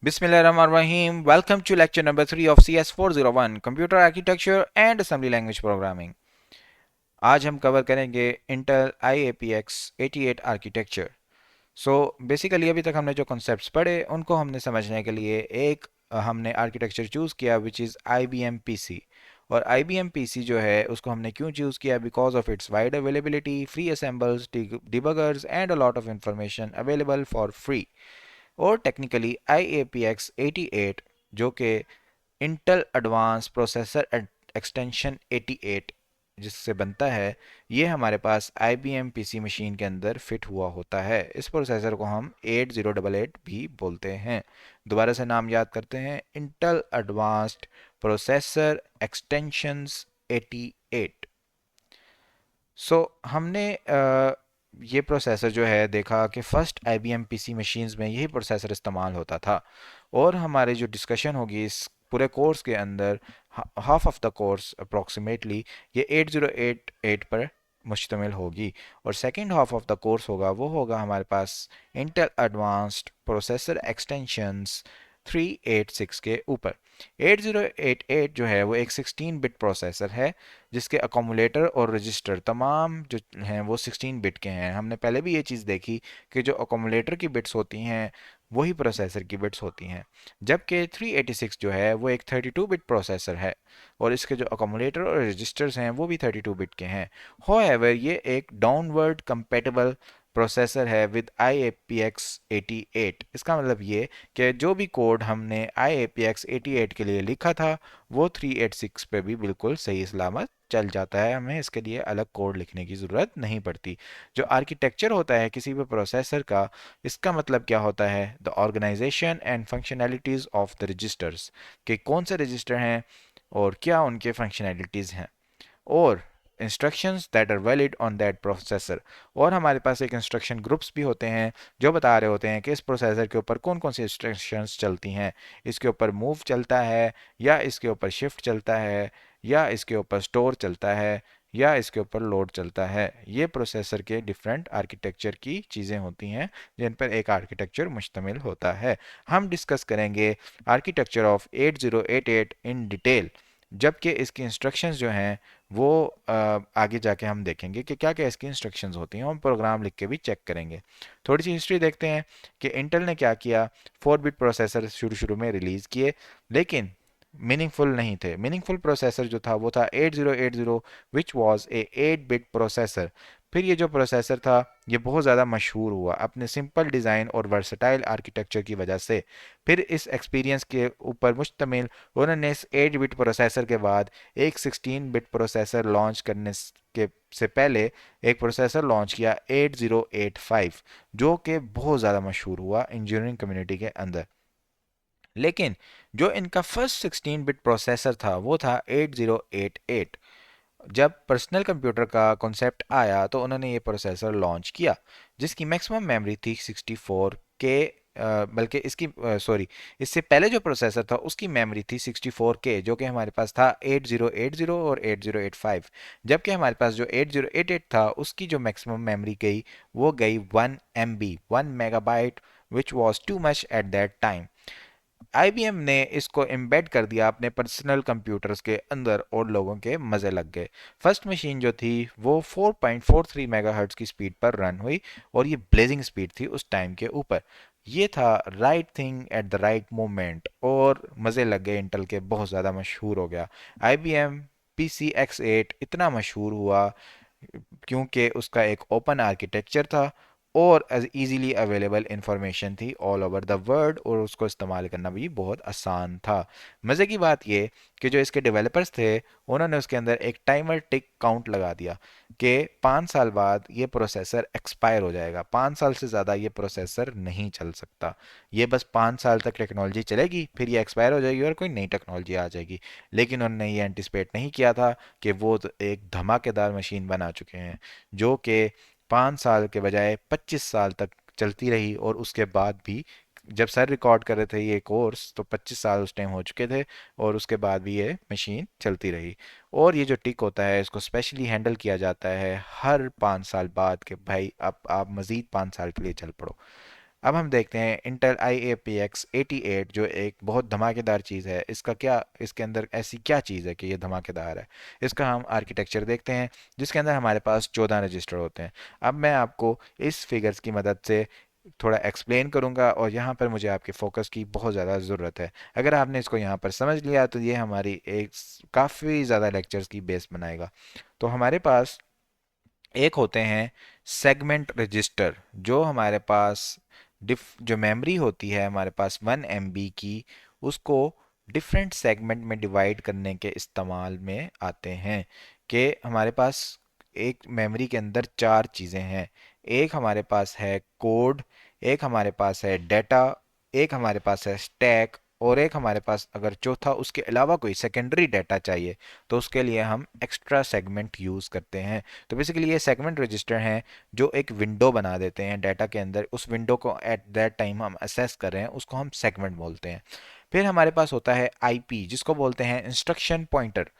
Bismillahirrahmanirrahim. Welcome to lecture number 3 of CS401 Computer Architecture and Assembly Language Programming. आज हम cover करेंगे Intel IAPX 88 architecture. Basically अभी तक हमने जो कॉन्सेप्ट्स पढ़े उनको हमने समझने के लिए हमने आर्किटेक्चर चूज़ किया विच इज़ IBM PC। और IBM PC जो है उसको हमने क्यों चूज़ किया? Because of its wide availability, free assembles, debuggers and a lot of information available for free. और टेक्निकली IAPX 88 जो कि इंटेल एडवांस प्रोसेसर एक्सटेंशन 88 जिससे बनता है, ये हमारे पास IBM PC मशीन के अंदर फिट हुआ होता है। इस प्रोसेसर को हम 8088 भी बोलते हैं। दोबारा से नाम याद करते हैं, इंटेल एडवांस्ड प्रोसेसर एक्सटेंशंस 88। हमने ये प्रोसेसर जो है देखा कि फ़र्स्ट IBM PC मशीन्स में यही प्रोसेसर इस्तेमाल होता था। और हमारी जो डिस्कशन होगी इस पूरे कोर्स के अंदर, half of the course approximately ये 8088 पर मुश्तमिल होगी। और second half of the course होगा, वो होगा हमारे पास इंटेल एडवांस्ड प्रोसेसर एक्सटेंशंस 386 के ऊपर। 8088 जो है वो एक 16 बिट प्रोसेसर है जिसके अकोमोलेटर और रजिस्टर तमाम जो हैं वो 16 बिट के हैं। हमने पहले भी ये चीज़ देखी कि जो अकोमोलेटर की बिट्स होती हैं वही प्रोसेसर की बिट्स होती हैं, जबकि 386 जो है वो एक 32 बिट प्रोसेसर है और इसके जो अकोमोलेटर और रजिस्टर्स हैं वो भी 32 बिट के हैं। होवेवर ये एक डाउनवर्ड कंपेटेबल प्रोसेसर है विद IAPX 88। इसका मतलब ये कि जो भी कोड हमने IAPX 88 के लिए लिखा था वो 386 पे भी बिल्कुल सही सलामत चल जाता है। हमें इसके लिए अलग कोड लिखने की ज़रूरत नहीं पड़ती। जो आर्किटेक्चर होता है किसी भी प्रोसेसर का, इसका मतलब क्या होता है? The organisation and functionalities of the registers, कि कौन से रजिस्टर हैं और क्या उनके फंक्शनैलिटीज़ हैं, और instructions that are valid on that processor. और हमारे पास एक इंस्ट्रक्शन ग्रुप्स भी होते हैं जो बता रहे होते हैं कि इस प्रोसेसर के ऊपर कौन कौन सी इंस्ट्रक्शंस चलती हैं। इसके ऊपर मूव चलता है, या इसके ऊपर शिफ्ट चलता है, या इसके ऊपर स्टोर चलता है, या इसके ऊपर लोड चलता है। ये प्रोसेसर के डिफरेंट आर्किटेक्चर की चीज़ें होती हैं जिन पर एक आर्किटेक्चर मुश्तमिल होता है। हम डिस्कस करेंगे आर्किटेक्चर ऑफ 8088 इन डिटेल, जबकि इसकी इंस्ट्रक्शंस जो हैं वो आगे जाके हम देखेंगे कि क्या क्या इसकी इंस्ट्रक्शंस होती हैं। हम प्रोग्राम लिख के भी चेक करेंगे। थोड़ी सी हिस्ट्री देखते हैं कि इंटेल ने क्या किया। 4 बिट प्रोसेसर शुरू शुरू में रिलीज़ किए, लेकिन मीनिंगफुल नहीं थे। मीनिंगफुल प्रोसेसर जो था वो था 8080 which was a 8 bit processor. फिर ये जो प्रोसेसर था ये बहुत ज़्यादा मशहूर हुआ अपने सिंपल डिज़ाइन और वर्सटाइल आर्किटेक्चर की वजह से। फिर इस एक्सपीरियंस के ऊपर मुश्तमिल उन्होंने इस 8 बिट प्रोसेसर के बाद एक 16 बिट प्रोसेसर लॉन्च करने के से पहले एक प्रोसेसर लॉन्च किया 8085, जो कि बहुत ज़्यादा मशहूर हुआ इंजीनियरिंग कम्युनिटी के अंदर। लेकिन जो इनका फर्स्ट 16 बिट प्रोसेसर था वो था 8088। जब पर्सनल कंप्यूटर का कॉन्सेप्ट आया तो उन्होंने ये प्रोसेसर लॉन्च किया जिसकी मैक्सिमम मेमोरी थी 64 के, बल्कि इसकी सॉरी, इससे पहले जो प्रोसेसर था उसकी मेमोरी थी 64 के, जो कि हमारे पास था 8080 और 8085। जबकि हमारे पास जो 8088 था उसकी जो मैक्सिमम मेमोरी गई वो गई 1 MB, 1 megabyte, which was too much at that time. IBM ने इसको एम्बेड कर दिया अपने पर्सनल कंप्यूटर्स के अंदर और लोगों के मज़े लग गए। फर्स्ट मशीन जो थी वो 4.43 मेगाहर्ट्ज की स्पीड पर रन हुई और ये ब्लेजिंग स्पीड थी उस टाइम के ऊपर। ये था right thing at the right moment और मज़े लग गए इंटेल के, बहुत ज़्यादा मशहूर हो गया। IBM PC X8 इतना मशहूर हुआ क्योंकि उसका एक ओपन आर्किटेक्चर था और एज इजीली अवेलेबल इंफॉर्मेशन थी ऑल ओवर द वर्ल्ड, और उसको इस्तेमाल करना भी बहुत आसान था। मज़े की बात ये कि जो इसके डेवलपर्स थे उन्होंने उसके अंदर एक टाइमर टिक काउंट लगा दिया कि 5 साल बाद ये प्रोसेसर एक्सपायर हो जाएगा, 5 साल से ज़्यादा ये प्रोसेसर नहीं चल सकता। ये बस 5 साल तक टेक्नोलॉजी चलेगी, फिर ये एक्सपायर हो जाएगी और कोई नई टेक्नोलॉजी आ जाएगी। लेकिन उन्होंने ये एंटिसिपेट नहीं किया था कि वो तो एक धमाकेदार मशीन बना चुके हैं जो कि 5 साल के बजाय 25 साल तक चलती रही। और उसके बाद भी जब सर रिकॉर्ड कर रहे थे ये कोर्स तो 25 साल उस टाइम हो चुके थे और उसके बाद भी ये मशीन चलती रही। और ये जो टिक होता है इसको स्पेशली हैंडल किया जाता है हर 5 साल बाद कि भाई अब आप मज़ीद 5 साल के लिए चल पड़ो। अब हम देखते हैं इंटेल IAPX 88 जो एक बहुत धमाकेदार चीज़ है। इसका क्या, इसके अंदर ऐसी क्या चीज़ है कि ये धमाकेदार है। इसका हम आर्किटेक्चर देखते हैं जिसके अंदर हमारे पास 14 रजिस्टर होते हैं। अब मैं आपको इस फिगर्स की मदद से थोड़ा एक्सप्लेन करूंगा और यहाँ पर मुझे आपके फोकस की बहुत ज़्यादा ज़रूरत है। अगर आपने इसको यहाँ पर समझ लिया तो ये हमारी एक काफ़ी ज़्यादा लेक्चर्स की बेस बनाएगा। तो हमारे पास एक होते हैं सेगमेंट रजिस्टर, जो हमारे पास जो मेमोरी होती है हमारे पास 1 MB की, उसको डिफरेंट सेगमेंट में डिवाइड करने के इस्तेमाल में आते हैं। कि हमारे पास एक मेमोरी के अंदर चार चीज़ें हैं। एक हमारे पास है कोड, एक हमारे पास है डेटा, एक हमारे पास है स्टैक, और एक हमारे पास अगर चौथा उसके अलावा कोई सेकेंडरी डाटा चाहिए तो उसके लिए हम एक्स्ट्रा सेगमेंट यूज़ करते हैं। तो बेसिकली ये सेगमेंट रजिस्टर हैं जो एक विंडो बना देते हैं डाटा के अंदर। उस विंडो को एट दैट टाइम हम असेस कर रहे हैं, उसको हम सेगमेंट बोलते हैं। फिर हमारे पास होता है आईपी, जिसको बोलते हैं इंस्ट्रक्शन पॉइंटर,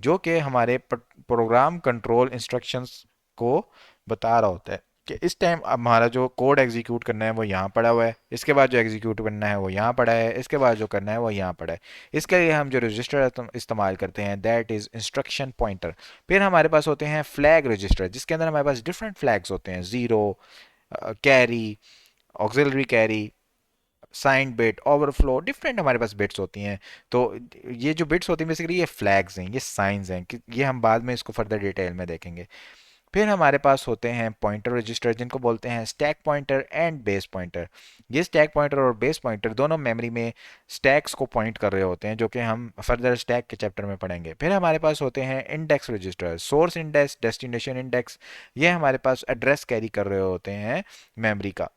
जो कि हमारे प्रोग्राम कंट्रोल इंस्ट्रक्शंस को बता रहा होता है कि इस टाइम हमारा जो कोड एग्जीक्यूट करना है वो यहाँ पड़ा हुआ है, इसके बाद जो एग्जीक्यूट करना है वो यहाँ पड़ा है, इसके बाद जो करना है वो यहाँ पड़ा है। इसके लिए हम जो रजिस्टर इस्तेमाल करते हैं दैट इज़ इंस्ट्रक्शन पॉइंटर। फिर हमारे पास होते हैं फ्लैग रजिस्टर, जिसके अंदर हमारे पास डिफरेंट फ्लैग्स होते हैं, zero, carry, auxiliary carry, sign bit, overflow, different हमारे पास बिट्स होती हैं। तो ये जो बिट्स होती हैं बेसिकली ये फ्लैग्स हैं, ये साइंस हैं, कि ये हम बाद में इसको फर्दर डिटेल में देखेंगे। फिर हमारे पास होते हैं पॉइंटर रजिस्टर, जिनको बोलते हैं stack pointer and base pointer. ये स्टैक पॉइंटर और बेस पॉइंटर दोनों मेमोरी में स्टैक्स को पॉइंट कर रहे होते हैं, जो कि हम फर्दर स्टैक के चैप्टर में पढ़ेंगे। फिर हमारे पास होते हैं index register, source index, destination index, ये हमारे पास एड्रेस कैरी कर रहे होते हैं मेमोरी का।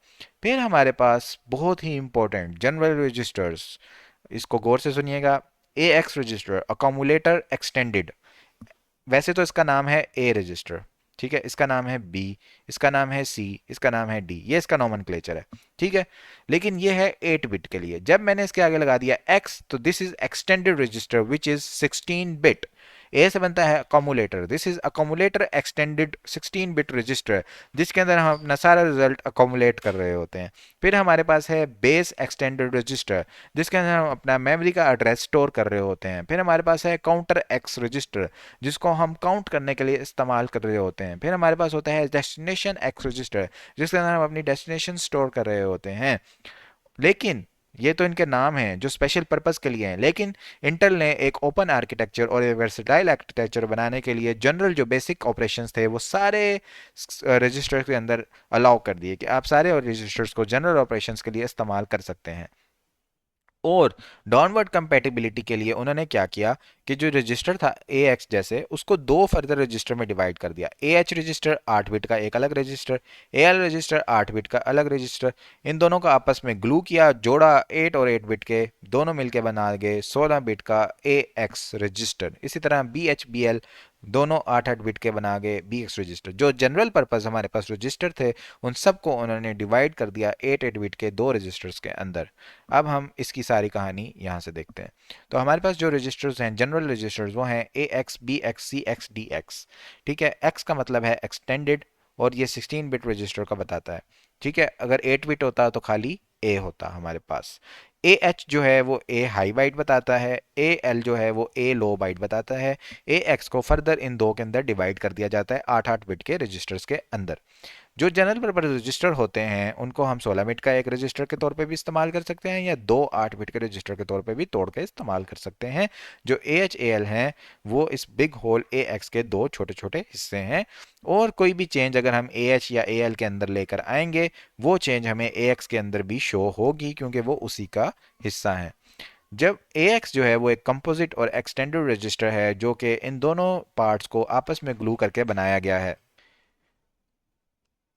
फिर हमारे पास बहुत ही इंपॉर्टेंट जनरल रजिस्टर्स, इसको गौर से सुनिएगा। AX रजिस्टर, अकोमुलेटर एक्सटेंडेड, वैसे तो इसका नाम है ए रजिस्टर, ठीक है, इसका नाम है बी, इसका नाम है सी, इसका नाम है डी, ये इसका नोमेनक्लेचर है, ठीक है। लेकिन ये है 8 बिट के लिए। जब मैंने इसके आगे लगा दिया एक्स तो this is extended register which is 16 bit. A से बनता है accumulator, this is accumulator extended 16 bit register, जिसके अंदर हम अपना सारा रिजल्ट अकोमुलेट कर रहे होते हैं। फिर हमारे पास है बेस एक्सटेंडेड रजिस्टर, जिसके अंदर हम अपना मेमोरी का एड्रेस स्टोर कर रहे होते हैं। फिर हमारे पास है काउंटर एक्स रजिस्टर, जिसको हम काउंट करने के लिए इस्तेमाल कर रहे होते हैं। फिर हमारे पास होता है डेस्टिनेशन एक्स रजिस्टर, जिसके अंदर हम अपनी डेस्टिनेशन स्टोर कर रहे होते हैं। लेकिन ये तो इनके नाम हैं जो स्पेशल पर्पस के लिए हैं, लेकिन इंटेल ने एक ओपन आर्किटेक्चर और एक वर्सेटाइल आर्किटेक्चर बनाने के लिए जनरल जो बेसिक ऑपरेशंस थे वो सारे रजिस्टर्स के अंदर अलाउ कर दिए कि आप सारे रजिस्टर्स को जनरल ऑपरेशंस के लिए इस्तेमाल कर सकते हैं। और डाउनवर्ड कंपैटिबिलिटी के लिए उन्होंने क्या किया कि जो रजिस्टर था ए एक्स जैसे, उसको दो फर्दर रजिस्टर में डिवाइड कर दिया। ए एच रजिस्टर 8 बिट का एक अलग register, A L register 8 bit का अलग रजिस्टर। इन दोनों का आपस में ग्लू किया, जोड़ा, 8 और 8 बिट के दोनों मिलके बना गए 16 बिट का ए एक्स रजिस्टर। इसी तरह बी एच बी एल दोनों 8-8 बिट के बना गए बी एक्स रजिस्टर। जो जनरल पर्पस हमारे पास रजिस्टर थे उन सबको उन्होंने डिवाइड कर दिया 8-8 बिट के दो रजिस्टर्स के अंदर। अब हम इसकी सारी कहानी यहाँ से देखते हैं। तो हमारे पास जो रजिस्टर्स हैं जनरल रजिस्टर्स वो हैं ए एक्स, बी एक्स, सी एक्स, डी एक्स, ठीक है। एक्स का मतलब है एक्सटेंडेड और ये 16 बिट रजिस्टर का बताता है, ठीक है। अगर 8 बिट होता तो खाली ए होता हमारे पास। ए एच जो है वो ए हाई बाइट बताता है, ए एल जो है वो ए लो बाइट बताता है। ए एक्स को फर्दर इन दो के अंदर डिवाइड कर दिया जाता है 8-8 बिट के रजिस्टर्स के अंदर। जो जनरल पर्पस रजिस्टर होते हैं उनको हम 16 बिट का एक रजिस्टर के तौर पे भी इस्तेमाल कर सकते हैं या दो 8 बिट के रजिस्टर के तौर पे भी तोड़ के इस्तेमाल कर सकते हैं। जो ए एच ए एल हैं वो इस बिग होल ए एक्स के दो छोटे छोटे हिस्से हैं, और कोई भी चेंज अगर हम ए एच या ए एल के अंदर लेकर आएंगे वो चेंज हमें ए एक्स के अंदर भी शो होगी, क्योंकि वो उसी का हिस्सा है। जब AX जो है वो एक कंपोजिट और एक्सटेंडेड रजिस्टर है जो कि इन दोनों पार्ट्स को आपस में ग्लू करके बनाया गया है।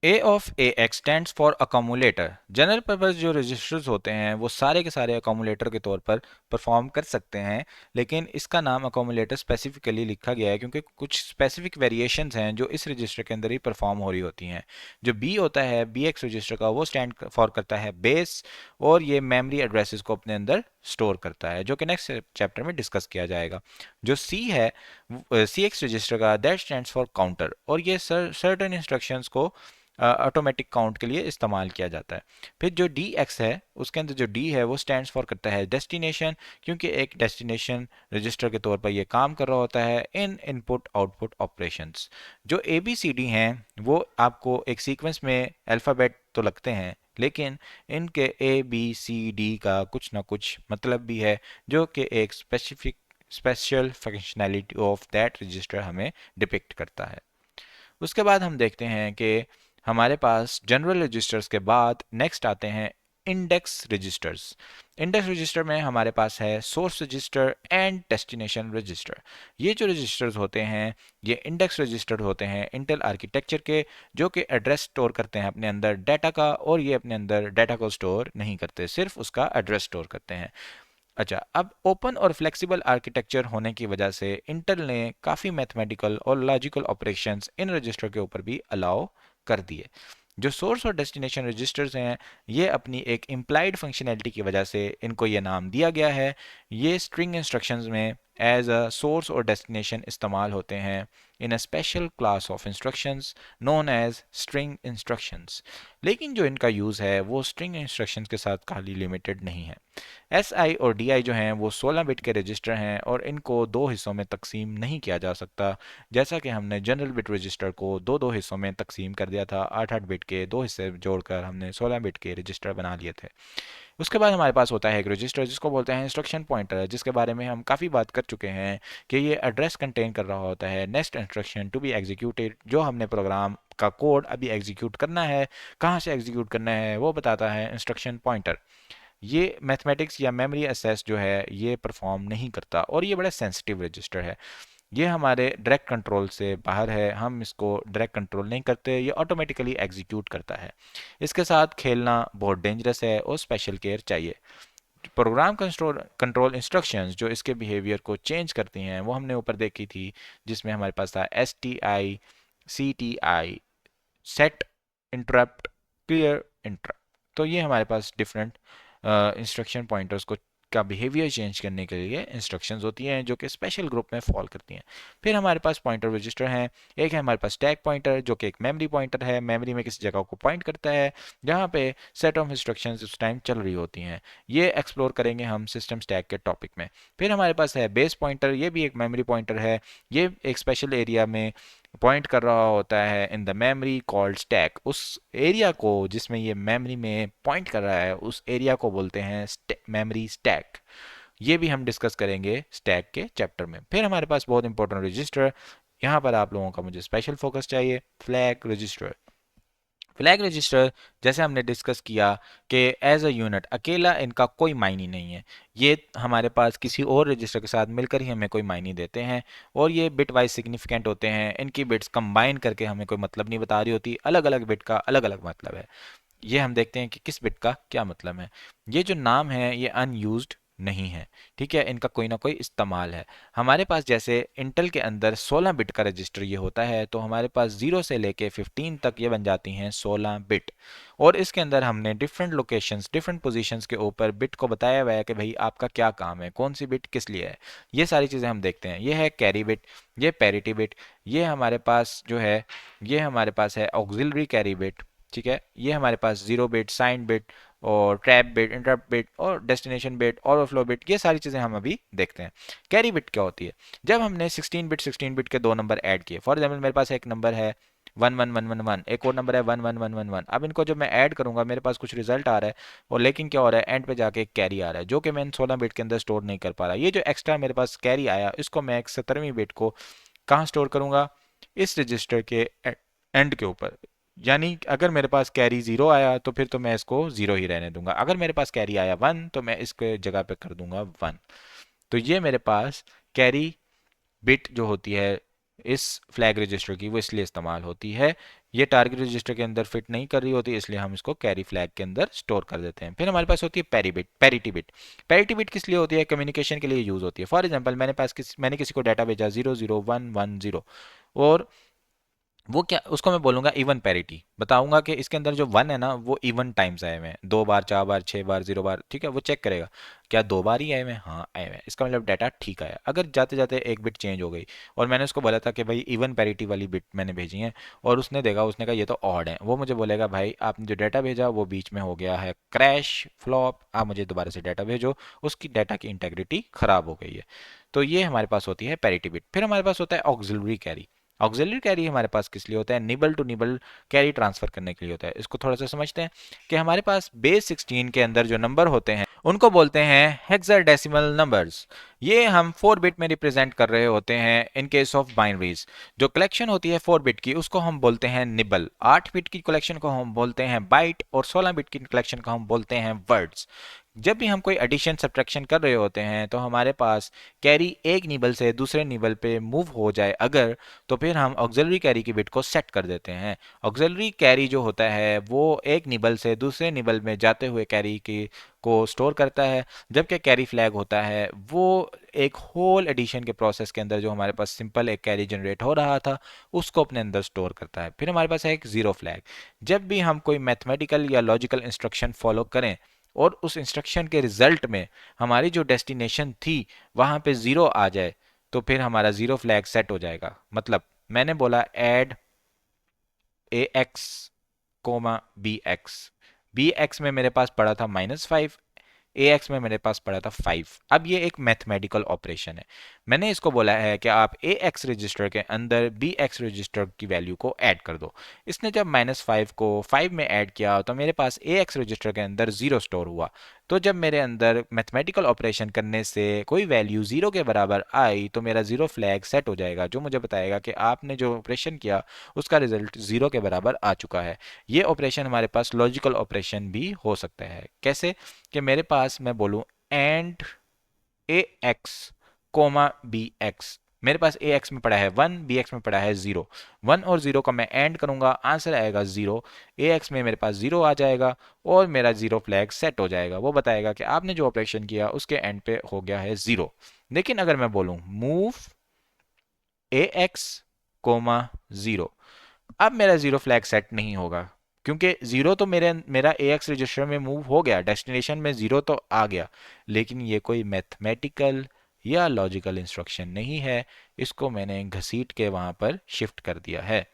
A of AX stands for accumulator। General purpose जो रजिस्टर्स होते हैं वो सारे के सारे अकोमुलेटर के तौर पर परफॉर्म कर सकते हैं, लेकिन इसका नाम अकोमुलेटर स्पेसिफिकली लिखा गया है क्योंकि कुछ स्पेसिफिक वेरिएशंस हैं जो इस रजिस्टर के अंदर ही परफॉर्म हो रही होती हैं। जो B होता है BX रजिस्टर का वो स्टैंड फॉर करता है बेस, और ये मेमोरी एड्रेसेस को अपने अंदर स्टोर करता है, जो कि नेक्स्ट चैप्टर में डिस्कस किया जाएगा। जो सी है, CX रजिस्टर का, दैट स्टैंड्स फॉर काउंटर, और ये सर्टेन इंस्ट्रक्शंस को ऑटोमेटिक काउंट के लिए इस्तेमाल किया जाता है। फिर जो DX है, उसके अंदर जो D है वो स्टैंड्स फॉर करता है डेस्टिनेशन, क्योंकि एक डेस्टिनेशन रजिस्टर के तौर पर ये काम कर रहा होता है इन इनपुट आउटपुट ऑपरेशंस। जो ABCD हैं वो आपको एक सीक्वेंस में अल्फ़ाबेट तो लगते हैं, लेकिन इनके ABCD का कुछ ना कुछ मतलब भी है, जो कि एक special functionality of that register हमें डिपिक्ट करता है। उसके बाद हम देखते हैं कि हमारे पास जनरल रजिस्टर्स के बाद नेक्स्ट आते हैं इंडेक्स रजिस्टर्स। इंडेक्स रजिस्टर में हमारे पास है source register and destination register. ये जो रजिस्टर्स होते हैं ये इंडेक्स रजिस्टर होते हैं इंटेल आर्किटेक्चर के, जो कि एड्रेस स्टोर करते हैं अपने अंदर डाटा का, और ये अपने अंदर डाटा को स्टोर नहीं करते, सिर्फ उसका एड्रेस स्टोर करते हैं। अच्छा, अब ओपन और फ्लेक्सिबल आर्किटेक्चर होने की वजह से इंटेल ने काफ़ी मैथमेटिकल और लॉजिकल ऑपरेशंस इन रजिस्टर के ऊपर भी अलाउ कर दिए। जो सोर्स और डेस्टिनेशन रजिस्टर्स हैं ये अपनी एक इम्प्लाइड फंक्शनैलिटी की वजह से इनको ये नाम दिया गया है। ये स्ट्रिंग इंस्ट्रक्शंस में एज अ सोर्स और डेस्टिनेशन इस्तेमाल होते हैं in a special class of instructions known as string instructions. लेकिन जो इनका यूज़ है वो स्ट्रिंग इंस्ट्रक्शंस के साथ खाली लिमिटेड नहीं है। SI और DI जो हैं वो 16 बिट के रजिस्टर हैं, और इनको दो हिस्सों में तकसीम नहीं किया जा सकता, जैसा कि हमने जनरल बिट रजिस्टर को दो दो हिस्सों में तकसीम कर दिया था। 8 8 बिट के दो हिस्से जोड़कर हमने 16 बिट के रजिस्टर बना लिए थे। उसके बाद हमारे पास होता है एक रजिस्टर जिसको बोलते हैं इंस्ट्रक्शन पॉइंटर, जिसके बारे में हम काफ़ी बात कर चुके हैं कि ये एड्रेस कंटेन कर रहा होता है next instruction to be executed. जो हमने प्रोग्राम का कोड अभी एग्जीक्यूट करना है, कहाँ से एग्जीक्यूट करना है, वो बताता है इंस्ट्रक्शन पॉइंटर। ये मैथमेटिक्स या मेमोरी एसेस जो है ये परफॉर्म नहीं करता, और ये बड़ा सेंसिटिव रजिस्टर है। ये हमारे डायरेक्ट कंट्रोल से बाहर है, हम इसको डायरेक्ट कंट्रोल नहीं करते, ये ऑटोमेटिकली एग्जीक्यूट करता है। इसके साथ खेलना बहुत डेंजरस है और स्पेशल केयर चाहिए। प्रोग्राम कंट्रोल कंट्रोल इंस्ट्रक्शंस जो इसके बिहेवियर को चेंज करती हैं वो हमने ऊपर देखी थी, जिसमें हमारे पास था STI, CTI, set, interrupt, clear, interrupt. तो ये हमारे पास डिफरेंट इंस्ट्रक्शन पॉइंटर्स को का बिहेवियर चेंज करने के लिए इंस्ट्रक्शंस होती हैं, जो कि स्पेशल ग्रुप में फॉल करती हैं। फिर हमारे पास पॉइंटर रजिस्टर हैं। एक है हमारे पास स्टैक पॉइंटर, जो कि एक मेमोरी पॉइंटर है, मेमोरी में किसी जगह को पॉइंट करता है जहाँ पे सेट ऑफ इंस्ट्रक्शंस उस टाइम चल रही होती हैं। ये एक्सप्लोर करेंगे हम सिस्टम स्टैक के टॉपिक में। फिर हमारे पास है बेस पॉइंटर, ये भी एक मेमोरी पॉइंटर है। ये एक स्पेशल एरिया में पॉइंट कर रहा होता है in the memory called stack. उस एरिया को जिसमें ये मेमोरी में पॉइंट कर रहा है उस एरिया को बोलते हैं मेमोरी स्टैक। ये भी हम डिस्कस करेंगे स्टैक के चैप्टर में। फिर हमारे पास बहुत इंपॉर्टेंट रजिस्टर, यहाँ पर आप लोगों का मुझे स्पेशल फोकस चाहिए, फ्लैग रजिस्टर। फ्लैग रजिस्टर जैसे हमने डिस्कस किया कि एज अ यूनिट अकेला इनका कोई मायने नहीं है, ये हमारे पास किसी और रजिस्टर के साथ मिलकर ही हमें कोई मायने देते हैं, और ये बिट वाइज सिग्निफिकेंट होते हैं। इनकी बिट्स कंबाइन करके हमें कोई मतलब नहीं बता रही होती, अलग अलग बिट का अलग अलग मतलब है। ये हम देखते हैं कि किस बिट का क्या मतलब है। ये जो नाम है ये अनयूज्ड नहीं है, ठीक है, इनका कोई ना कोई इस्तेमाल है। हमारे पास जैसे इंटेल के अंदर 16 बिट का रजिस्टर ये होता है, तो हमारे पास 0 से लेके 15 तक ये बन जाती हैं 16 बिट, और इसके अंदर हमने डिफरेंट लोकेशंस डिफरेंट पोजीशंस के ऊपर बिट को बताया हुआ है कि भाई आपका क्या काम है, कौन सी बिट किस लिए है। ये सारी चीज़ें हम देखते हैं। ये है कैरी बिट, ये पैरिटी बिट, ये हमारे पास जो है ये हमारे पास है ऑक्सिलरी कैरी बिट, ठीक है। ये हमारे पास जीरो बिट, साइन बिट, और ट्रैप बिट, इंटरप्ट बिट, और डेस्टिनेशन बिट, ओवरफ्लो बिट, ये सारी चीज़ें हम अभी देखते हैं। कैरी बिट क्या होती है? जब हमने 16 बिट के दो नंबर ऐड किए, फॉर एग्जाम्पल मेरे पास एक नंबर है 11111, एक और नंबर है 11111, अब इनको जब मैं ऐड करूंगा मेरे पास कुछ रिजल्ट आ रहा है, और लेकिन क्या हो रहा है, एंड पे जाके एक कैरी आ रहा है जो कि मैं इन 16 बिट के अंदर स्टोर नहीं कर पा रहा। ये जो एक्स्ट्रा मेरे पास कैरी आया इसको मैं एक 17वीं बिट को कहाँ स्टोर करूंगा? इस रजिस्टर के एंड के ऊपर। यानी अगर मेरे पास कैरी जीरो आया तो फिर तो मैं इसको जीरो ही रहने दूंगा, अगर मेरे पास कैरी आया वन तो मैं इसके जगह पे कर दूंगा वन। तो ये मेरे पास कैरी बिट जो होती है इस फ्लैग रजिस्टर की वो इसलिए इस्तेमाल होती है, ये टारगेट रजिस्टर के अंदर फिट नहीं कर रही होती, इसलिए हम इसको कैरी फ्लैग के अंदर स्टोर कर देते हैं। फिर हमारे पास होती है पैरिटी बिट। पैरिटी बिट किस लिए होती है? कम्युनिकेशन के लिए यूज होती है। फॉर एग्जांपल मैंने किसी को डाटा भेजा 00110, और वो क्या, उसको मैं बोलूँगा इवन पैरिटी, बताऊंगा कि इसके अंदर जो वन है ना वो इवन टाइम्स आए हुए हैं, 2 बार, 4 बार, 6 बार, 0 बार, ठीक है, वो चेक करेगा क्या 2 बार ही आए हुए हैं, हाँ आए हुए हैं, इसका मतलब डाटा ठीक आया। अगर जाते जाते एक बिट चेंज हो गई और मैंने उसको बोला था कि भाई इवन पैरिटी वाली बिट मैंने भेजी है, और उसने देखा, उसने कहा ये तो ऑड है, वो मुझे बोलेगा भाई आपने जो डाटा भेजा वो बीच में हो गया है क्रैश फ्लॉप, आप मुझे दोबारा से डाटा भेजो, उसकी डाटा की इंटेग्रिटी खराब हो गई है। तो ये हमारे पास होती है पैरिटी बिट। फिर हमारे पास होता है ऑक्सिलरी कैरी। ऑक्सिलरी कैरी हमारे पास किस लिए होता है, nibble to nibble carry transfer करने के लिए होता है। इसको थोड़ा सा समझते हैं कि हमारे पास बेस 16 के अंदर जो नंबर होते हैं उनको बोलते हैं हेक्साडेसिमल नंबर्स। ये हम 4 बिट में रिप्रेजेंट कर रहे होते हैं इन केस ऑफ बाइनरीज। जो कलेक्शन होती है 4 बिट की उसको हम बोलते हैं निबल, 8 बिट की कलेक्शन को हम बोलते हैं बाइट, और 16 बिट की कलेक्शन को हम बोलते हैं वर्ड्स। जब भी हम कोई एडिशन सब्ट्रैक्शन कर रहे होते हैं तो हमारे पास कैरी एक निबल से दूसरे निबल पे मूव हो जाए अगर, तो फिर हम ऑक्सिलरी कैरी की बिट को सेट कर देते हैं। ऑक्सिलरी कैरी जो होता है वो एक निबल से दूसरे निबल में जाते हुए कैरी की को स्टोर करता है, जबकि कैरी फ्लैग होता है वो एक होल एडिशन के प्रोसेस के अंदर जो हमारे पास सिंपल एक कैरी जनरेट हो रहा था उसको अपने अंदर स्टोर करता है। फिर हमारे पास है एक ज़ीरो फ्लैग। जब भी हम कोई मैथमेटिकल या लॉजिकल इंस्ट्रक्शन फॉलो करें और उस इंस्ट्रक्शन के रिजल्ट में हमारी जो डेस्टिनेशन थी वहाँ पे ज़ीरो आ जाए तो फिर हमारा ज़ीरो फ्लैग सेट हो जाएगा। मतलब मैंने बोला add A X comma B X, B X में मेरे पास पड़ा था -5, ए एक्स में मेरे पास पड़ा था 5। अब ये एक मैथमेटिकल ऑपरेशन है, मैंने इसको बोला है कि आप ए एक्स रजिस्टर के अंदर बी एक्स रजिस्टर की वैल्यू को ऐड कर दो। इसने जब -5 को 5 में ऐड किया तो मेरे पास ए एक्स रजिस्टर के अंदर ज़ीरो स्टोर हुआ। तो जब मेरे अंदर मैथमेटिकल ऑपरेशन करने से कोई वैल्यू ज़ीरो के बराबर आई तो मेरा ज़ीरो फ्लैग सेट हो जाएगा, जो मुझे बताएगा कि आपने जो ऑपरेशन किया उसका रिजल्ट ज़ीरो के बराबर आ चुका है। ये ऑपरेशन हमारे पास लॉजिकल ऑपरेशन भी हो सकता है। कैसे, कि मेरे पास मैं बोलूं and A X comma B X, मेरे पास ए एक्स में पड़ा है 1, बी एक्स में पड़ा है 0, 1 और 0 का मैं एंड करूंगा, आंसर आएगा 0, ए एक्स में मेरे पास 0 आ जाएगा और मेरा 0 फ्लैग सेट हो जाएगा। वो बताएगा कि आपने जो ऑपरेशन किया उसके एंड पे हो गया है 0। लेकिन अगर मैं बोलूं मूव ए एक्स कोमा 0, अब मेरा जीरो फ्लैग सेट नहीं होगा, क्योंकि जीरो तो मेरा ए एक्स रजिस्टर में मूव हो गया, डेस्टिनेशन में जीरो तो आ गया, लेकिन ये कोई मैथमेटिकल या लॉजिकल इंस्ट्रक्शन नहीं है, इसको मैंने घसीट के वहां पर शिफ्ट कर दिया है।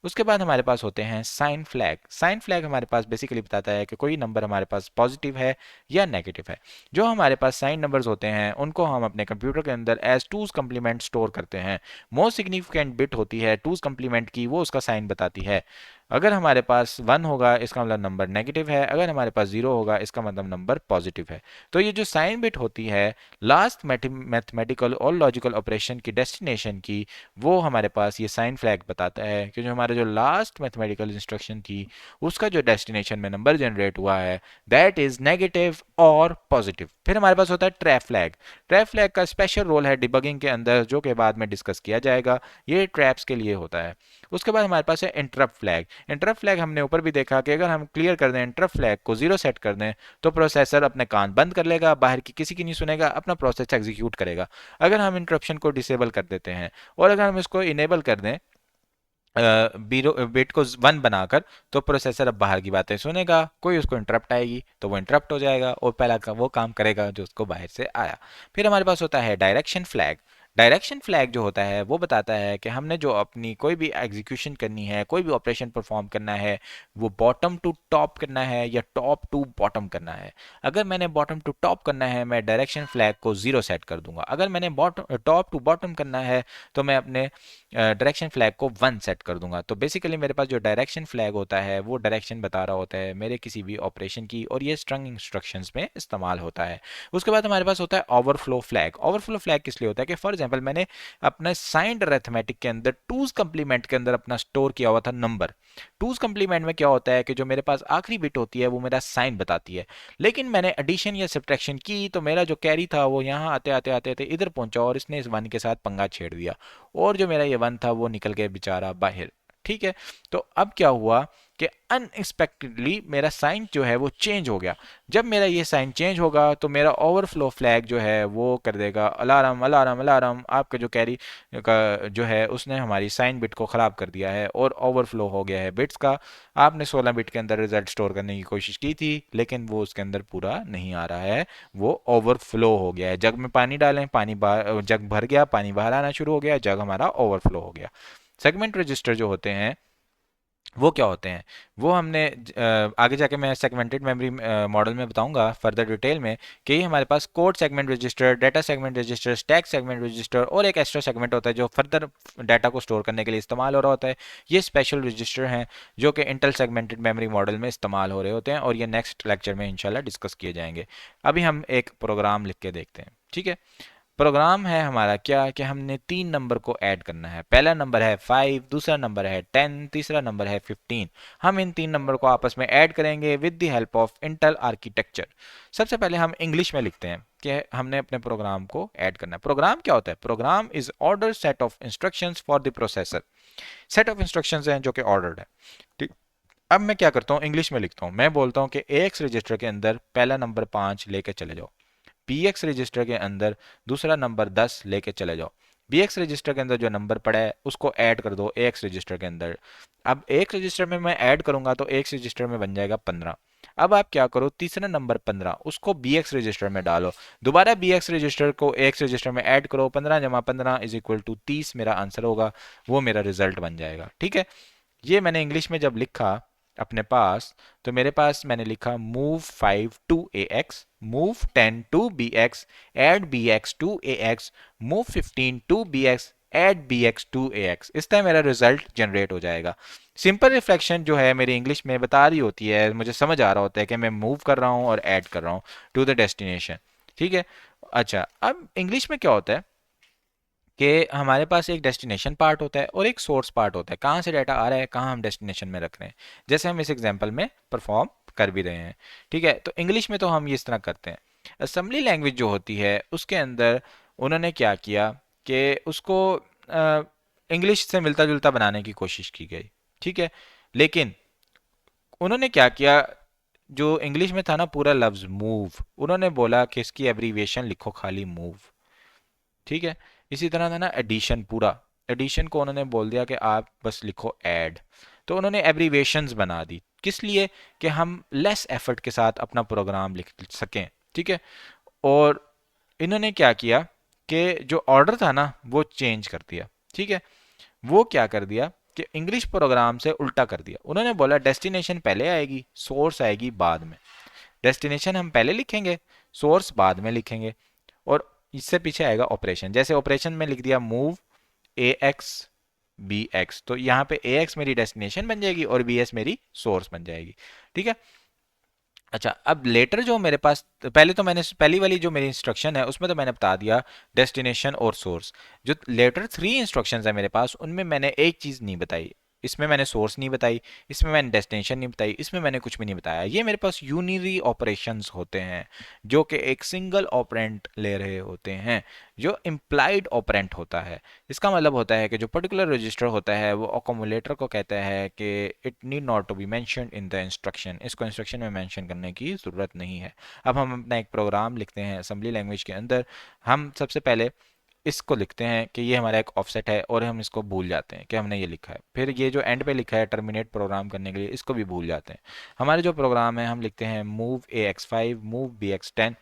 उसके बाद हमारे पास होते हैं साइन फ्लैग। साइन फ्लैग हमारे पास बेसिकली बताता है कि कोई नंबर हमारे पास पॉजिटिव है या नेगेटिव है। जो हमारे पास साइन नंबर्स होते हैं उनको हम अपने कंप्यूटर के अंदर एज टूज कंप्लीमेंट स्टोर करते हैं। मोस्ट सिग्निफिकेंट बिट होती है टूज कंप्लीमेंट की, वो उसका साइन बताती है। अगर हमारे पास 1 होगा इसका मतलब नंबर नेगेटिव है, अगर हमारे पास 0 होगा इसका मतलब नंबर पॉजिटिव है। तो ये जो साइन बिट होती है लास्ट मैथमेटिकल और लॉजिकल ऑपरेशन की डेस्टिनेशन की, वो हमारे पास ये साइन फ्लैग बताता है कि जो हमारा जो लास्ट मैथमेटिकल इंस्ट्रक्शन थी उसका जो डेस्टिनेशन में नंबर जनरेट हुआ है दैट इज नेगेटिव और पॉजिटिव। फिर हमारे पास होता है ट्रैप फ्लैग। ट्रैप फ्लैग का स्पेशल रोल है डिबगिंग के अंदर, जो कि बाद में डिस्कस किया जाएगा, ये ट्रैप्स के लिए होता है। उसके बाद हमारे पास है इंटरप्ट फ्लैग। इंटरप्ट फ्लैग हमने ऊपर भी देखा कि अगर हम क्लियर कर दें इंटरप्ट फ्लैग को 0 सेट कर दें तो प्रोसेसर अपने कान बंद कर लेगा, बाहर की किसी की नहीं सुनेगा, अपना प्रोसेस एग्जीक्यूट करेगा। अगर हम इंटरप्शन को डिसेबल कर देते हैं और अगर हम इसको इनेबल कर दें बीरो बिट को 1 बनाकर, तो प्रोसेसर अब बाहर की बातें सुनेगा, कोई उसको इंटरप्ट आएगी तो वो इंटरप्ट हो जाएगा और पहला का वो काम करेगा जो उसको बाहर से आया। फिर हमारे पास होता है डायरेक्शन फ्लैग। डायरेक्शन फ्लैग जो होता है वो बताता है कि हमने जो अपनी कोई भी एग्जीक्यूशन करनी है, कोई भी ऑपरेशन परफॉर्म करना है, वो बॉटम टू टॉप करना है या टॉप टू बॉटम करना है। अगर मैंने बॉटम टू टॉप करना है मैं डायरेक्शन फ्लैग को 0 सेट कर दूंगा, अगर मैंने बॉटम टॉप टू बॉटम करना है तो मैं अपने डायरेक्शन फ्लैग को 1 सेट कर दूंगा। तो बेसिकली मेरे पास जो डायरेक्शन फ्लैग होता है वो डायरेक्शन बता रहा होता है मेरे किसी भी ऑपरेशन की, और ये स्ट्रंग इंस्ट्रक्शंस में इस्तेमाल होता है। उसके बाद हमारे पास होता है ओवरफ्लो फ्लैग। ओवरफ्लो फ्लैग किस लिए होता है कि फॉर एग्जांपल मैंने अपने साइंड अरिथमेटिक के अंदर टूज कंप्लीमेंट के अंदर अपना स्टोर किया हुआ था नंबर। टूज कंप्लीमेंट में क्या होता है कि जो मेरे पास आखिरी बिट होती है वो मेरा साइन बताती है, लेकिन मैंने एडिशन या सब्ट्रैक्शन की तो मेरा जो कैरी था वो यहाँ आते आते आते आते इधर पहुंचा और इसने इस 1 के साथ पंगा छेड़ दिया और जो मेरा ये 1 था वो निकल गया बेचारा बाहर। ठीक है, तो अब क्या हुआ कि अनएक्सपेक्टेडली मेरा साइन जो है वो चेंज हो गया। जब मेरा ये साइन चेंज होगा तो मेरा ओवरफ्लो फ्लैग जो है वो कर देगा अलार्म अलार्म अलार्म, आपका जो कैरी का जो है उसने हमारी साइन बिट को ख़राब कर दिया है और ओवरफ्लो हो गया है बिट्स का। आपने 16 बिट के अंदर रिजल्ट स्टोर करने की कोशिश की थी लेकिन वो उसके अंदर पूरा नहीं आ रहा है, वो ओवरफ्लो हो गया है। जग में पानी डालें, पानी बाहर, जग भर गया, पानी बाहर आना शुरू हो गया, जग हमारा ओवरफ्लो हो गया। सेगमेंट रजिस्टर जो होते हैं वो क्या होते हैं, वो हमने आगे जाके मैं सेगमेंटेड मेमोरी मॉडल में बताऊंगा फर्दर डिटेल में कि ये हमारे पास code segment register, data segment register, stack segment register और एक एक्स्ट्रा सेगमेंट होता है जो फर्दर डाटा को स्टोर करने के लिए इस्तेमाल हो रहा होता है। ये स्पेशल रजिस्टर हैं जो कि इंटेल सेगमेंटेड मेमोरी मॉडल में इस्तेमाल हो रहे होते हैं और ये नेक्स्ट लेक्चर में इंशाल्लाह डिस्कस किए जाएंगे। अभी हम एक प्रोग्राम लिख के देखते हैं, ठीक है। प्रोग्राम है हमारा क्या कि हमने 3 नंबर को ऐड करना है। पहला नंबर है 5, दूसरा नंबर है 10, तीसरा नंबर है 15। हम इन 3 नंबर को आपस में ऐड करेंगे with the help of Intel architecture. सबसे पहले हम इंग्लिश में लिखते हैं कि हमने अपने प्रोग्राम को ऐड करना है। प्रोग्राम क्या होता है? Program is order set of instructions for the processor. Set of instructions हैं जो कि ऑर्डर्ड है, ठीक। अब मैं क्या करता हूँ, इंग्लिश में लिखता हूँ। मैं बोलता हूँ कि AX रजिस्टर के अंदर पहला नंबर 5 लेके चले जाओ, PX रजिस्टर के अंदर दूसरा नंबर 10 लेके चले जाओ, BX रजिस्टर के अंदर जो नंबर पड़ा है उसको ऐड कर दो AX रजिस्टर के अंदर। अब AX रजिस्टर में मैं ऐड करूंगा तो AX रजिस्टर में बन जाएगा 15। अब आप क्या करो, तीसरा नंबर 15 उसको BX रजिस्टर में डालो, दोबारा BX रजिस्टर को AX रजिस्टर में ऐड करो, 15 जमा 15 इज इक्वल टू 30 मेरा आंसर होगा, वो मेरा रिजल्ट बन जाएगा, ठीक है। ये मैंने इंग्लिश में जब लिखा अपने पास तो मेरे पास मैंने लिखा move 5 to AX, move 10 to BX, add BX to AX, move 15 to BX, add BX to AX। इस तरह मेरा रिजल्ट जनरेट हो जाएगा। सिंपल रिफ्लेक्शन जो है मेरी इंग्लिश में बता रही होती है, मुझे समझ आ रहा होता है कि मैं मूव कर रहा हूँ और ऐड कर रहा हूँ टू द डेस्टिनेशन, ठीक है। अच्छा, अब इंग्लिश में क्या होता है कि हमारे पास एक डेस्टिनेशन पार्ट होता है और एक सोर्स पार्ट होता है, कहाँ से डाटा आ रहा है, कहाँ हम डेस्टिनेशन में रख रहे हैं, जैसे हम इस एग्जांपल में परफॉर्म कर भी रहे हैं, ठीक है। तो इंग्लिश में तो हम ये इस तरह करते हैं। असेंबली लैंग्वेज जो होती है उसके अंदर उन्होंने क्या किया कि उसको इंग्लिश से मिलता जुलता बनाने की कोशिश की गई, ठीक है। लेकिन उन्होंने क्या किया, जो इंग्लिश में था ना पूरा लफ्ज़ मूव, उन्होंने बोला कि इसकी एब्रीविएशन लिखो खाली मूव, ठीक है। इसी तरह था ना एडिशन, पूरा एडिशन को उन्होंने बोल दिया कि आप बस लिखो ऐड। तो उन्होंने एब्रीवेशंस बना दी, किस लिए? कि हम लेस एफर्ट के साथ अपना प्रोग्राम लिख सकें, ठीक है। और इन्होंने क्या किया कि जो ऑर्डर था ना वो चेंज कर दिया, ठीक है। वो क्या कर दिया कि इंग्लिश प्रोग्राम से उल्टा कर दिया। उन्होंने बोला डेस्टिनेशन पहले आएगी, सोर्स आएगी बाद में। डेस्टिनेशन हम पहले लिखेंगे, सोर्स बाद में लिखेंगे, और इससे पीछे आएगा ऑपरेशन। जैसे ऑपरेशन में लिख दिया मूव AX BX, तो यहाँ पे AX मेरी डेस्टिनेशन बन जाएगी और BS मेरी सोर्स बन जाएगी, ठीक है। अच्छा, अब लेटर जो मेरे पास, पहले तो मैंने पहली वाली जो मेरी इंस्ट्रक्शन है उसमें तो मैंने बता दिया डेस्टिनेशन और सोर्स। जो लेटर 3 इंस्ट्रक्शंस है मेरे पास उनमें मैंने एक चीज़ नहीं बताई, इसमें मैंने सोर्स नहीं बताई, इसमें मैंने डेस्टिनेशन नहीं बताई, इसमें मैंने कुछ भी नहीं बताया। ये मेरे पास यूनिरी ऑपरेशंस होते हैं जो कि एक सिंगल ऑपरेंट ले रहे होते हैं, जो इम्प्लाइड ऑपरेंट होता है। इसका मतलब होता है कि जो पर्टिकुलर रजिस्टर होता है वो अकोमुलेटर को कहता है कि it need not to be mentioned in the instruction, इसको इंस्ट्रक्शन में मेंशन करने की ज़रूरत नहीं है। अब हम अपना एक प्रोग्राम लिखते हैं असेंबली लैंग्वेज के अंदर। हम सबसे पहले इसको लिखते हैं कि ये हमारा एक ऑफसेट है और हम इसको भूल जाते हैं कि हमने ये लिखा है। फिर ये जो एंड पे लिखा है टर्मिनेट प्रोग्राम करने के लिए, इसको भी भूल जाते हैं। हमारे जो प्रोग्राम है हम लिखते हैं move AX5, move BX10,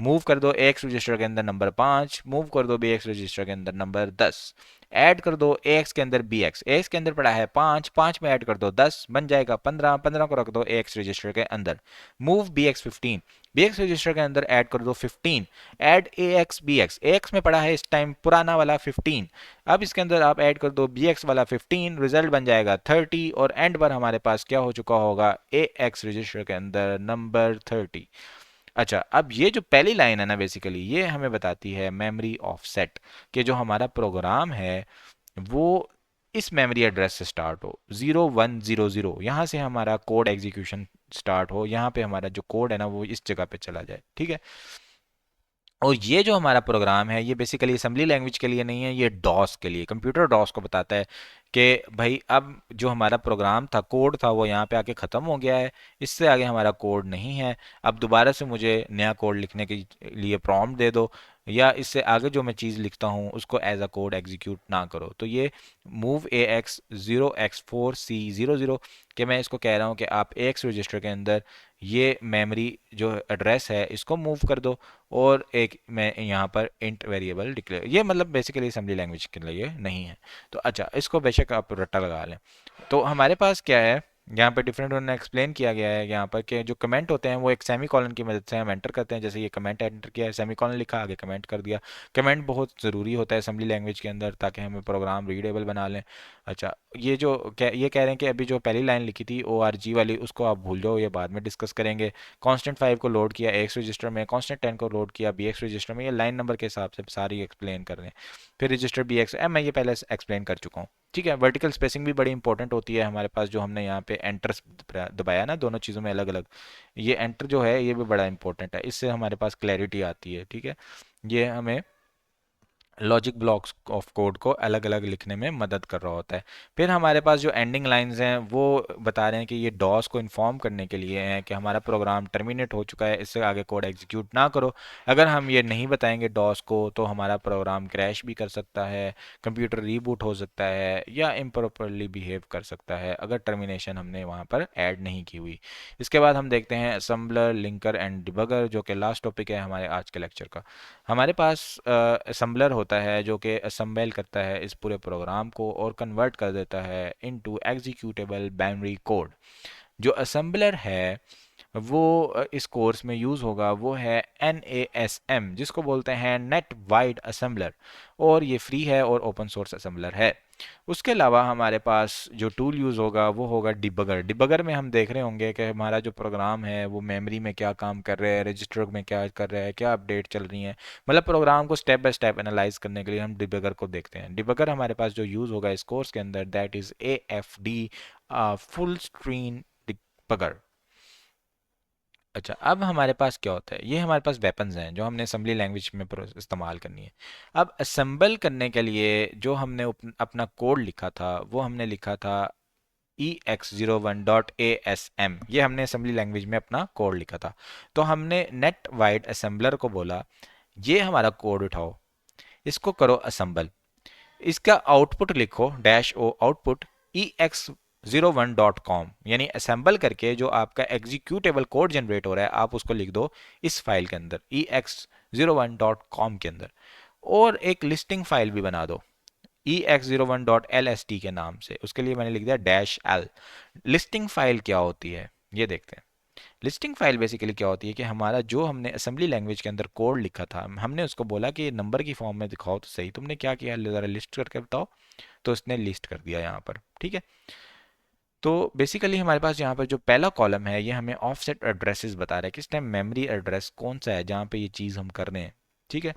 move कर दो AX रजिस्टर के अंदर नंबर 5, मूव कर दो BX रजिस्टर के अंदर नंबर 10, ऐड कर दो AX के अंदर BX, AX के अंदर पड़ा है 5, 5 में ऐड कर दो 10, बन जाएगा 15, 15 को रख दो AX रजिस्टर के अंदर। मूव BX15, BX रजिस्टर के अंदर ऐड कर दो 15, ऐड AX BX, AX में पड़ा है इस टाइम पुराना वाला 15, अब इसके अंदर आप ऐड कर दो BX वाला 15, रिजल्ट बन जाएगा 30, और एंड पर हमारे पास क्या हो चुका होगा, AX रजिस्टर के अंदर नंबर 30। अच्छा, अब ये जो पहली लाइन है ना बेसिकली ये हमें बताती है मेमोरी ऑफसेट, कि जो हमारा प्रोग्राम है वो इस मेमोरी एड्रेस से स्टार्ट हो, 0100, यहाँ से हमारा कोड एग्जीक्यूशन स्टार्ट हो, यहाँ पे हमारा जो कोड है ना वो इस जगह पे चला जाए, ठीक है। और ये जो हमारा प्रोग्राम है ये बेसिकली असेंबली लैंग्वेज के लिए नहीं है, ये डॉस के लिए, कंप्यूटर डॉस को बताता है कि भाई अब जो हमारा प्रोग्राम था, कोड था, वो यहाँ पे आके ख़त्म हो गया है, इससे आगे हमारा कोड नहीं है, अब दोबारा से मुझे नया कोड लिखने के लिए प्रॉम्प्ट दे दो, या इससे आगे जो मैं चीज़ लिखता हूँ उसको एज अ कोड एग्जीक्यूट ना करो। तो ये मूव ए एक्स 0x4C00 कि मैं इसको कह रहा हूँ कि आप ए एक्स रजिस्टर के अंदर ये मेमोरी जो एड्रेस है इसको मूव कर दो, और एक मैं यहाँ पर इंट वेरिएबल डिक्लेयर, ये मतलब बेसिकली असेंबली लैंग्वेज के लिए नहीं है। तो अच्छा, इसको बेशक आप रट्टा लगा लें। तो हमारे पास क्या है, यहाँ पर डिफरेंट उन्होंने एक्सप्लेन किया गया है यहाँ पर कि जो कमेंट होते हैं वो एक सेमी कॉलन की मदद से हम एंटर करते हैं। जैसे ये कमेंट एंटर किया है, सेमी कॉलन लिखा, आगे कमेंट कर दिया। कमेंट बहुत ज़रूरी होता है असेंबली लैंग्वेज के अंदर ताकि हमें प्रोग्राम रीडेबल बना लें। अच्छा, ये जो ये कह रहे हैं कि अभी जो पहली लाइन लिखी थी ORG वाली, उसको आप भूल जाओ, ये बाद में डिस्कस करेंगे। कांस्टेंट 5 को लोड किया AX रजिस्टर में, कांस्टेंट 10 को लोड किया BX रजिस्टर में, ये लाइन नंबर के हिसाब से सारी एक्सप्लेन कर रहे हैं। फिर रजिस्टर BX मैं ये पहले एक्सप्लेन कर चुका हूँ। ठीक है, वर्टिकल स्पेसिंग भी बड़ी इंपॉर्टेंट होती है हमारे पास, जो हमने यहाँ पे एंटर दबाया ना दोनों चीज़ों में अलग अलग, ये एंटर जो है ये भी बड़ा इंपॉर्टेंट है, इससे हमारे पास क्लैरिटी आती है। ठीक है, ये हमें लॉजिक ब्लॉक्स ऑफ कोड को अलग अलग लिखने में मदद कर रहा होता है। फिर हमारे पास जो एंडिंग लाइंस हैं वो बता रहे हैं कि ये डॉस को इन्फॉर्म करने के लिए हैं कि हमारा प्रोग्राम टर्मिनेट हो चुका है, इससे आगे कोड एग्जीक्यूट ना करो। अगर हम ये नहीं बताएंगे डॉस को तो हमारा प्रोग्राम क्रैश भी कर सकता है, कंप्यूटर रीबूट हो सकता है, या इम्प्रॉपरली बिहेव कर सकता है अगर टर्मिनेशन हमने वहाँ पर ऐड नहीं की हुई। इसके बाद हम देखते हैं असम्बलर, लिंकर एंड डिबगर, जो कि लास्ट टॉपिक है हमारे आज के लेक्चर का। हमारे पास असम्बलर होता है जो कि असम्बल करता है इस पूरे प्रोग्राम को और कन्वर्ट कर देता है इनटू एग्जीक्यूटेबल बाइनरी कोड। जो असम्बलर है वो इस कोर्स में यूज़ होगा वो है NASM, जिसको बोलते हैं नेट वाइड असम्बलर, और ये फ्री है और ओपन सोर्स असम्बलर है। उसके अलावा हमारे पास जो टूल यूज़ होगा वो होगा डिबगर। डिबगर में हम देख रहे होंगे कि हमारा जो प्रोग्राम है वो मेमोरी में क्या काम कर रहा है, रजिस्टर में क्या कर रहा है, क्या अपडेट चल रही है, मतलब प्रोग्राम को स्टेप बाय स्टेप एनालाइज करने के लिए हम डिबगर को देखते हैं। डिबगर हमारे पास जो यूज़ होगा इस कोर्स के अंदर, that is AFD, full screen debugger. अच्छा, अब हमारे पास क्या होता है, ये हमारे पास वेपन्स हैं जो हमने असेंबली लैंग्वेज में इस्तेमाल करनी है। अब असेंबल करने के लिए जो हमने अपना कोड लिखा था वो हमने लिखा था EX01.ASM, ये हमने असेंबली लैंग्वेज में अपना कोड लिखा था। तो हमने नेट वाइड असेंबलर को बोला ये हमारा कोड उठाओ, इसको करो असेंबल, इसका आउटपुट लिखो -O आउटपुट EX01.com, यानी असेंबल करके जो आपका एग्जीक्यूटेबल कोड जनरेट हो रहा है आप उसको लिख दो इस फाइल के अंदर EX01.com के अंदर, और एक लिस्टिंग फाइल भी बना दो EX01.LST के नाम से। उसके लिए मैंने लिख दिया -L। लिस्टिंग फाइल क्या होती है ये देखते हैं। लिस्टिंग फाइल बेसिकली क्या होती है कि हमारा जो हमने असेंबली लैंग्वेज के अंदर कोड लिखा था, हमने उसको बोला कि नंबर की फॉर्म में दिखाओ तो सही, तुमने क्या किया ज़रा लिस्ट करके बताओ, तो उसने लिस्ट कर दिया यहाँ पर। ठीक है, तो बेसिकली हमारे पास यहाँ पर जो पहला कॉलम है ये हमें ऑफसेट एड्रेसेस बता रहा है किस टाइम मेमोरी एड्रेस कौन सा है जहाँ पे ये चीज़ हम कर रहे हैं। ठीक है,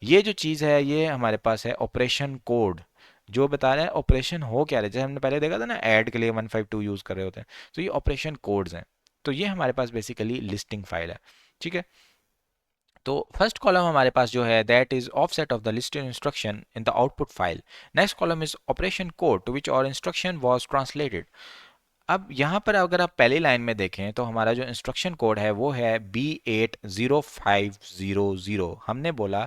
ये जो चीज़ है ये हमारे पास है ऑपरेशन कोड, जो बता रहा है ऑपरेशन हो क्या रहा है। जैसे हमने पहले देखा था ना ऐड के लिए 152 यूज़ कर रहे होते हैं, तो ये ऑपरेशन कोड्स हैं। तो ये हमारे पास बेसिकली लिस्टिंग फाइल है। ठीक है, तो फर्स्ट कॉलम हमारे पास जो है that is offset of the listed instruction in the output file. Next column is operation code to which our instruction was translated. अब यहाँ पर अगर आप पहली लाइन में देखें तो हमारा जो इंस्ट्रक्शन कोड है वो है B80500। हमने बोला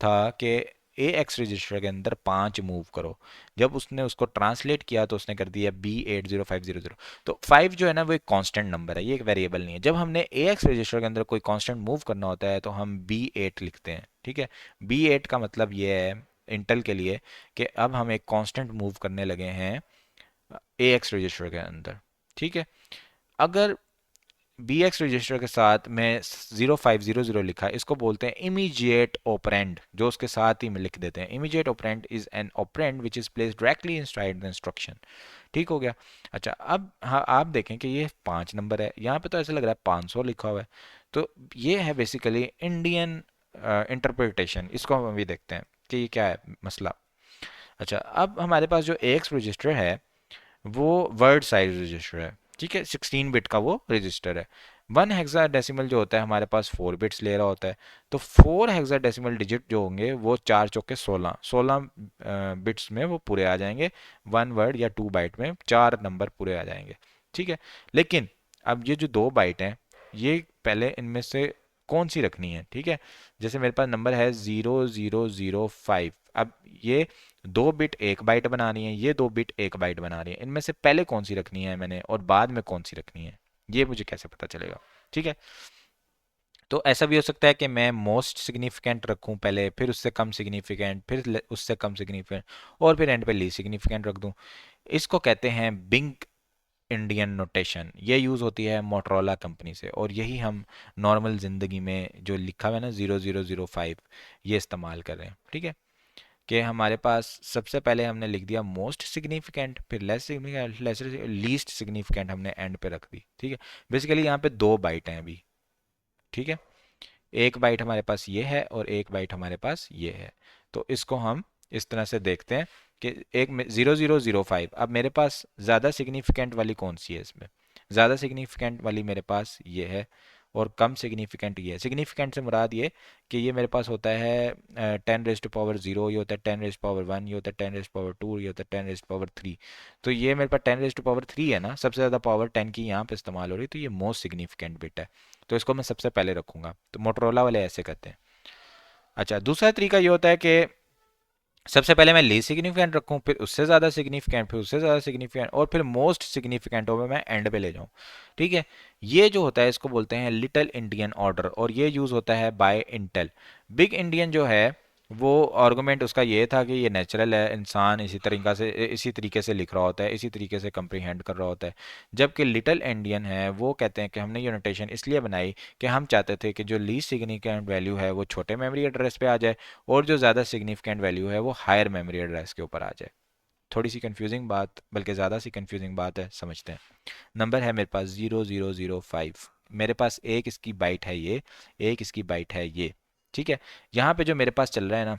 था कि AX रजिस्टर के अंदर 5 मूव करो, जब उसने उसको ट्रांसलेट किया तो उसने कर दिया B80500। तो 5 जो है ना वो एक कांस्टेंट नंबर है, ये एक वेरिएबल नहीं है। जब हमने AX रजिस्टर के अंदर कोई कांस्टेंट मूव करना होता है तो हम B8 लिखते हैं। ठीक है, B8 का मतलब ये है इंटेल के लिए कि अब हम एक कांस्टेंट मूव करने लगे हैं AX रजिस्टर के अंदर। ठीक है, अगर BX रजिस्टर के साथ में 0500 लिखा, इसको बोलते हैं इमीजिएट ऑपरेंड, जो उसके साथ ही में लिख देते हैं। Immediate operand is an operand which is placed directly inside the instruction. ठीक हो गया। अच्छा, अब हाँ आप देखें कि ये 5 नंबर है, यहाँ पे तो ऐसा लग रहा है 500 लिखा हुआ है। तो ये है बेसिकली इंडियन इंटरप्रिटेशन, इसको हम अभी देखते हैं कि ये क्या है मसला। अच्छा, अब हमारे पास जो AX रजिस्टर है वो वर्ड साइज रजिस्टर है। ठीक है, 16 बिट का वो रजिस्टर है। वन हेक्साडेसिमल जो होता है हमारे पास 4 बिट्स ले रहा होता है, तो 4 हेक्साडेसिमल डिजिट जो होंगे वो 4 चौके 16 बिट्स में वो पूरे आ जाएंगे, 1 वर्ड या 2 बाइट में 4 नंबर पूरे आ जाएंगे। ठीक है, लेकिन अब ये जो 2 बाइट हैं, ये पहले इनमें से कौन सी रखनी है? ठीक है, जैसे मेरे पास नंबर है 0005, अब ये 2 बिट 1 बाइट बना रही है, ये 2 बिट 1 बाइट बना रही है, इनमें से पहले कौन सी रखनी है मैंने और बाद में कौन सी रखनी है, ये मुझे कैसे पता चलेगा? ठीक है, तो ऐसा भी हो सकता है कि मैं मोस्ट सिग्निफिकेंट रखूं पहले, फिर उससे कम सिग्निफिकेंट, फिर उससे कम सिग्निफिकेंट, और फिर एंड पे लीस्ट सिग्निफिकेंट रख दूं। इसको कहते हैं बिग इंडियन नोटेशन। ये यूज़ होती है मोटरोला कंपनी से, और यही हम नॉर्मल ज़िंदगी में जो लिखा हुआ है ना 0005, ये इस्तेमाल कर रहे हैं। ठीक है, कि हमारे पास सबसे पहले हमने लिख दिया मोस्ट सिग्निफिकेंट, फिर लेस सिग्निफिकेंट, लीस्ट सिग्निफिकेंट हमने एंड पे रख दी। ठीक है, बेसिकली यहाँ पे 2 बाइट हैं अभी। ठीक है, 1 बाइट हमारे पास ये है और 1 बाइट हमारे पास ये है, तो इसको हम इस तरह से देखते हैं कि एक में 0005, अब मेरे पास ज़्यादा सिग्निफिकेंट वाली कौन सी है इसमें? ज़्यादा सिग्निफिकेंट वाली मेरे पास ये है, और कम सिग्निफिकेंट ये है। सिग्निफिकेंट से मुराद ये कि ये मेरे पास होता है 10⁻0, ये होता है 10⁻1, ये होता है 10⁻2, ये होता है 10⁻3। तो ये मेरे पास 10⁻3 है ना, सबसे ज़्यादा पावर 10 की यहाँ पे इस्तेमाल हो रही है, तो ये मोस्ट सिग्निफिकेंट बिट है, तो इसको मैं सबसे पहले रखूंगा। तो मोटरोला वाले ऐसे करते हैं। अच्छा, दूसरा तरीका ये होता है कि सबसे पहले मैं लीस्ट सिग्निफिकेंट रखूं, फिर उससे ज़्यादा सिग्निफिकेंट, फिर उससे ज़्यादा सिग्निफिकेंट, और फिर मोस्ट सिग्निफिकेंट हो मैं एंड पे ले जाऊं। ठीक है, ये जो होता है इसको बोलते हैं लिटिल इंडियन ऑर्डर, और ये यूज़ होता है बाय इंटेल। बिग इंडियन जो है वो आर्गूमेंट उसका ये था कि ये नेचुरल है, इंसान इसी तरीके से लिख रहा होता है, इसी तरीके से कंप्रीहेंड कर रहा होता है। जबकि लिटिल इंडियन है वो कहते हैं कि हमने ये नोटेशन इसलिए बनाई कि हम चाहते थे कि जो लीस्ट सिग्निफिकेंट वैल्यू है वो छोटे मेमोरी एड्रेस पे आ जाए, और जो ज़्यादा सिग्निफिकेंट वैल्यू है वो हायर मेमोरी एड्रेस के ऊपर आ जाए। थोड़ी सी कंफ्यूजिंग बात, बल्कि ज़्यादा सी कंफ्यूजिंग बात है, समझते हैं। नंबर है मेरे पास 0005, मेरे पास एक इसकी बाइट है ये, एक इसकी बाइट है ये। ठीक है, यहाँ पे जो मेरे पास चल रहा है ना,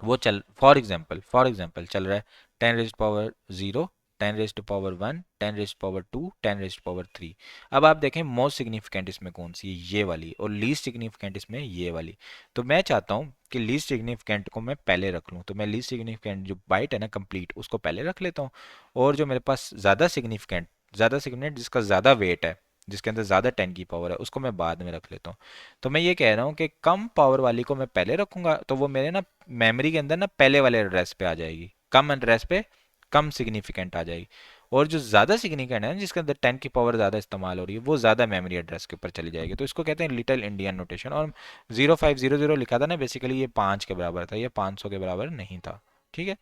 वो चल फॉर एग्जाम्पल चल रहा है 10⁻0, 10⁻1, 10⁻2, 10⁻3। अब आप देखें मोस्ट सिग्निफिकेंट इसमें कौन सी है? ये वाली, और लीस्ट सिग्निफिकेंट इसमें ये वाली। तो मैं चाहता हूँ कि लीस्ट सिग्निफिकेंट को मैं पहले रख लूँ, तो मैं लीस्ट सिग्निफिकेंट जो बाइट है ना कंप्लीट, उसको पहले रख लेता हूँ, और जो मेरे पास ज़्यादा सिग्निफिकेंट जिसका ज़्यादा वेट है, जिसके अंदर ज़्यादा 10 की पावर है, उसको मैं बाद में रख लेता हूँ। तो मैं ये कह रहा हूँ कि कम पावर वाली को मैं पहले रखूंगा, तो वो मेरे ना मेमोरी के अंदर ना पहले वाले एड्रेस पे आ जाएगी, कम एड्रेस पे कम सिग्निफिकेंट आ जाएगी। और जो ज़्यादा सिग्निफिकेंट है ना, जिसके अंदर 10 की पावर ज़्यादा इस्तेमाल हो रही है, वो ज़्यादा मेमोरी एड्रेस के ऊपर चली जाएगी। तो इसको कहते हैं लिटिल इंडियन नोटेशन। और 0500 लिखा था ना, बेसिकली ये 5 के बराबर था, ये 500 के बराबर नहीं था। ठीक है,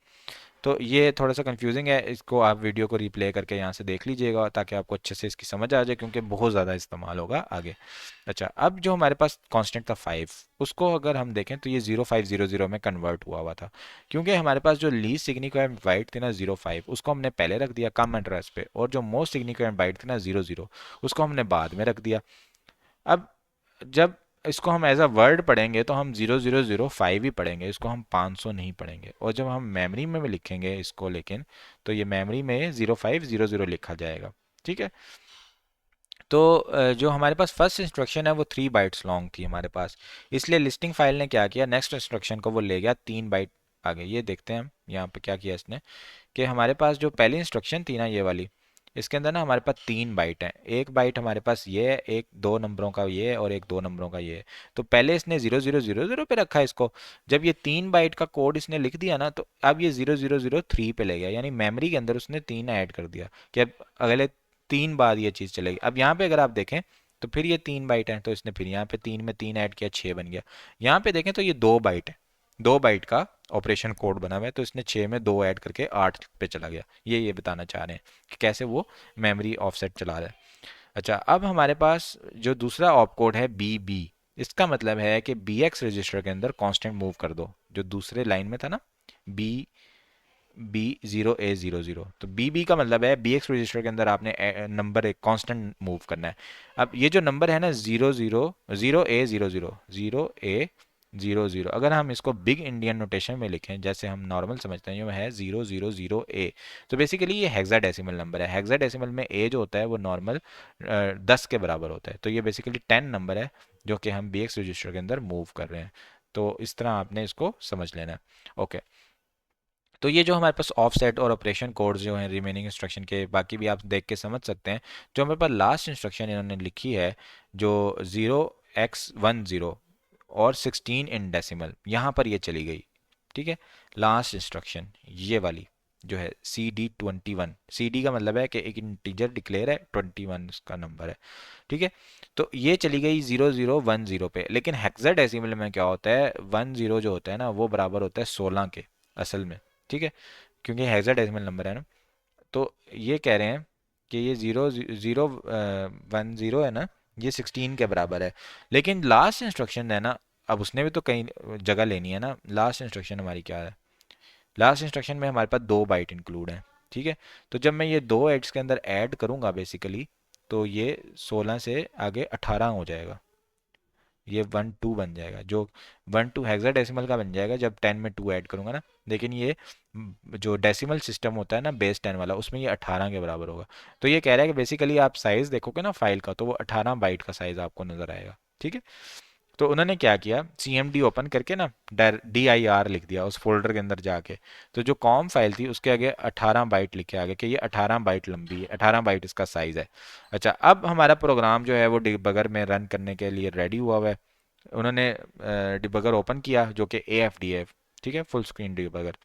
तो ये थोड़ा सा कंफ्यूजिंग है, इसको आप वीडियो को रिप्ले करके यहाँ से देख लीजिएगा ताकि आपको अच्छे से इसकी समझ आ जाए, क्योंकि बहुत ज़्यादा इस्तेमाल होगा आगे। अच्छा, अब जो हमारे पास कांस्टेंट था 5, उसको अगर हम देखें तो ये 0500 में कन्वर्ट हुआ था, क्योंकि हमारे पास जो लीस्ट सिग्निफिकेंट बाइट थी ना 05, उसको हमने पहले रख दिया कम एड्रेस पे, और जो मोस्ट सिग्निफिकेंट बाइट थी ना 00, उसको हमने बाद में रख दिया। अब जब इसको हम एज अ वर्ड पढ़ेंगे तो हम 0005 ही पढ़ेंगे, इसको हम 500 नहीं पढ़ेंगे, और जब हम मेमोरी में भी लिखेंगे इसको, लेकिन तो ये मेमोरी में 0500 लिखा जाएगा। ठीक है, तो जो हमारे पास फर्स्ट इंस्ट्रक्शन है वो 3 बाइट्स लॉन्ग थी हमारे पास, इसलिए लिस्टिंग फाइल ने क्या किया, नेक्स्ट इंस्ट्रक्शन को वो ले गया 3 बाइट आगे। ये देखते हैं हम यहाँ पे क्या किया इसने, कि हमारे पास जो पहली इंस्ट्रक्शन थी ना ये वाली, इसके अंदर ना हमारे पास 3 बाइट हैं, एक बाइट हमारे पास ये है, एक 2 नंबरों का ये है, और एक 2 नंबरों का ये है। तो पहले इसने 0000 पे रखा है इसको, जब ये 3 बाइट का कोड इसने लिख दिया ना, तो अब ये 0003 पे ले गया, यानी मेमोरी के अंदर उसने 3 ऐड कर दिया, कि अब अगले 3 बार ये चीज़ चलेगी। अब यहाँ पे अगर आप देखें तो फिर ये 3 बाइट है, तो इसने फिर यहाँ पे 3 में 3 ऐड किया, 6 बन गया। यहाँ पे देखें तो ये 2 बाइट है, 2 बाइट का ऑपरेशन कोड बना हुआ है, तो इसने 6 में 2 ऐड करके 8 पे चला गया। ये बताना चाह रहे हैं कि कैसे वो मेमोरी ऑफसेट चला रहा है। अच्छा, अब हमारे पास जो दूसरा ऑप कोड है बी बी, इसका मतलब है कि बी एक्स रजिस्टर के अंदर कांस्टेंट मूव कर दो, जो दूसरे लाइन में था ना, बी B0A00, तो बी का मतलब है बी एक्स रजिस्टर के अंदर आपने नंबर एक कांस्टेंट मूव करना है। अब ये जो नंबर है ना 00 0A00 0A 00। अगर हम इसको बिग इंडियन नोटेशन में लिखें जैसे हम नॉर्मल समझते हैं, ये है 000A, तो बेसिकली ये हेक्साडेसिमल नंबर है। हेक्साडेसिमल में ए जो होता है वो नॉर्मल 10 के बराबर होता है, तो ये बेसिकली 10 नंबर है जो कि हम BX रजिस्टर के अंदर मूव कर रहे हैं। तो इस तरह आपने इसको समझ लेना है। ओके, तो ये जो हमारे पास ऑफसेट और ऑपरेशन कोड्स जो हैं रिमेनिंग इंस्ट्रक्शन के, बाकी भी आप देख के समझ सकते हैं। जो हमारे पास लास्ट इंस्ट्रक्शन इन्होंने लिखी है, जो 0x10 और 16 इन डेसिमल, यहाँ पर ये चली गई। ठीक है, लास्ट इंस्ट्रक्शन ये वाली जो है CD21, CD का मतलब है कि एक इंटीजर डिक्लेयर है, 21 उसका नंबर है। ठीक है, तो ये चली गई 0010 पे। लेकिन हेक्साडेसिमल में क्या होता है, 10 जो होता है ना वो बराबर होता है 16 के असल में। ठीक है, क्योंकि हेक्साडेसिमल नंबर है ना, तो ये कह रहे हैं कि ये 0010 है ना, ये 16 के बराबर है। लेकिन लास्ट इंस्ट्रक्शन है ना, अब उसने भी तो कहीं जगह लेनी है ना। लास्ट इंस्ट्रक्शन हमारी क्या है, लास्ट इंस्ट्रक्शन में हमारे पास 2 बाइट इंक्लूड हैं। ठीक है, तो जब मैं ये 2 एक्स के अंदर ऐड करूंगा बेसिकली, तो ये 16 से आगे 18 हो जाएगा, ये 12 बन जाएगा। जो 12 हेक्साडेसिमल का बन जाएगा जब 10 में 2 ऐड करूंगा ना। लेकिन ये जो डेसिमल सिस्टम होता है ना बेस 10 वाला, उसमें ये 18 के बराबर होगा। तो ये कह रहा है कि बेसिकली आप साइज़ देखोगे ना फाइल का, तो वो 18 बाइट का साइज़ आपको नज़र आएगा। ठीक है, तो उन्होंने क्या किया, CMD ओपन करके ना DIR लिख दिया उस फोल्डर के अंदर जाके। तो जो कॉम फाइल थी उसके आगे 18 बाइट लिखे आगे कि ये 18 बाइट लंबी है, 18 बाइट इसका साइज़ है। अच्छा, अब हमारा प्रोग्राम जो है वो डिबगर में रन करने के लिए रेडी हुआ हुआ है। उन्होंने डिबगर ओपन किया जो कि AFD है। ठीक है, फुल स्क्रीन डिबगर।